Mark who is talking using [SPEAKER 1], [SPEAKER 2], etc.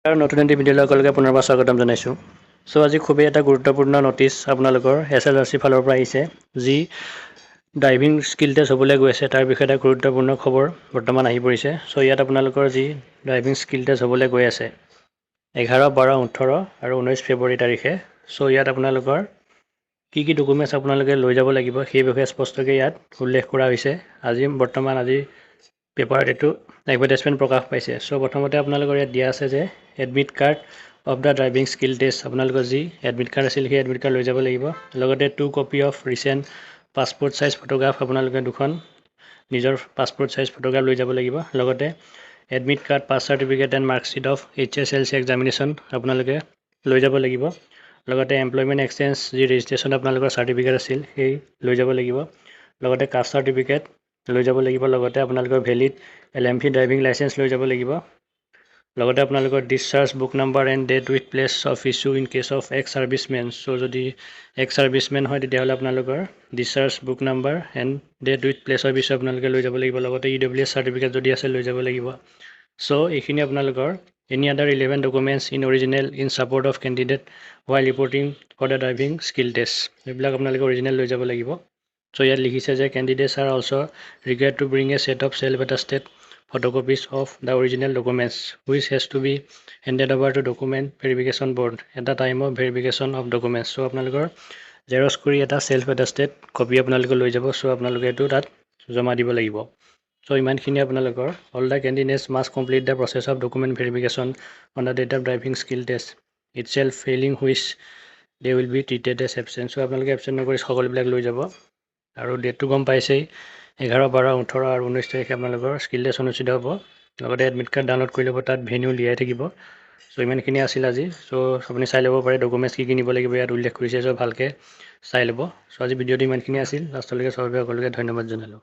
[SPEAKER 1] আৰু নতুন এটি ভিডিঅ'লৈ সকলোকে পুনৰবাৰ স্বাগতম জনাইছোঁ। আজি খুবেই এটা গুৰুত্বপূৰ্ণ নটিচ আপোনালোকৰ SLRC ফালৰ পৰা আহিছে, যি ড্ৰাইভিং স্কিল টেষ্ট হ'বলৈ গৈ আছে তাৰ বিষয়ে এটা গুৰুত্বপূৰ্ণ খবৰ বৰ্তমান আহি পৰিছে। ইয়াত আপোনালোকৰ যি ড্ৰাইভিং স্কিল টেষ্ট হ'বলৈ গৈ আছে 11, 12, 18 আৰু 19 ফেব্ৰুৱাৰী তাৰিখে। ইয়াত আপোনালোকৰ কি ডকুমেণ্টছ আপোনালোকে লৈ যাব লাগিব সেই বিষয়ে স্পষ্টকৈ ইয়াত উল্লেখ কৰা হৈছে। আজি পেপাৰত এইটো এডভাৰটাইজমেণ্ট প্ৰকাশ পাইছে। প্ৰথমতে আপোনালোকৰ ইয়াত দিয়া আছে যে admit card of the driving skill test, আপোনালোকৰ যি এডমিট কাৰ্ড আছিল সেই এডমিট কাৰ্ড লৈ যাব লাগিব। লগতে 2 copy of recent passport size photograph, আপোনালোকে 2খন নিজৰ পাছপোৰ্ট চাইজ ফটোগ্ৰাফ লৈ যাব লাগিব। লগতে admit card, pass certificate and marksheet of HSLC examination আপোনালোকে লৈ যাব লাগিব। লগতে এমপ্লয়মেণ্ট এক্সচেঞ্জ যি ৰেজিষ্ট্ৰেশ্যন আপোনালোকৰ চাৰ্টিফিকেট আছিল সেই লৈ যাব লাগিব। লগতে কাষ্ট চাৰ্টিফিকেট লৈ যাব লাগিব। লগতে আপোনালোকৰ ভেলিড LMV ড্ৰাইভিং লাইচেঞ্চ লৈ যাব লাগিব। লগতে আপোনালোকৰ discharge book number and date with place of issue in case of ex servicemen. যদি এক্স ছাৰ্ভিচমেন হয় তেতিয়াহ'লে আপোনালোকৰ discharge book number and date with place of issue আপোনালোকে লৈ যাব লাগিব। লগতে EWS চাৰ্টিফিকেট যদি আছে লৈ যাব লাগিব। এইখিনি আপোনালোকৰ any other relevant documents in original in support of candidate while reporting for the driving skill test, এইবিলাক আপোনালোকে অৰিজিনেল লৈ যাব লাগিব। ইয়াত লিখিছে যে candidates are also' required to bring a set of self attested photocopies of the original documents which has to be handed over to document verification board at the time of verification of documents. আপোনালোকৰ Xerox কৰি এটা self attested copy আপোনালোকে লৈ যাব। আপোনালোকে এইটো তাত জমা দিব লাগিব। ইমানখিনি আপোনালোকৰ all the candidates must complete the process of document verification on the date of driving skill test itself failing which they will be treated as absent. আপোনালোকে এবচেণ্ট নকৰি সকলোবিলাক লৈ যাব। আৰু ডেটটো গম পাইছেই, 11, 12, 18 আৰু 19 তাৰিখে আপোনালোকৰ স্কিল টেষ্ট অনুষ্ঠিত হ'ব। লগতে এডমিট কাৰ্ড ডাউনলোড কৰি ল'ব, তাত ভেনিউ দিয়াই থাকিব। ইমানখিনি আছিল আজি। আপুনি চাই ল'ব পাৰে ডকুমেণ্টছ কি নিব লাগিব, ইয়াত উল্লেখ কৰিছে। ভালকৈ চাই ল'ব। আজি ভিডিঅ'টো ইমানখিনি আছিল। লাষ্টলৈকে সকলোকে ধন্যবাদ জনালোঁ।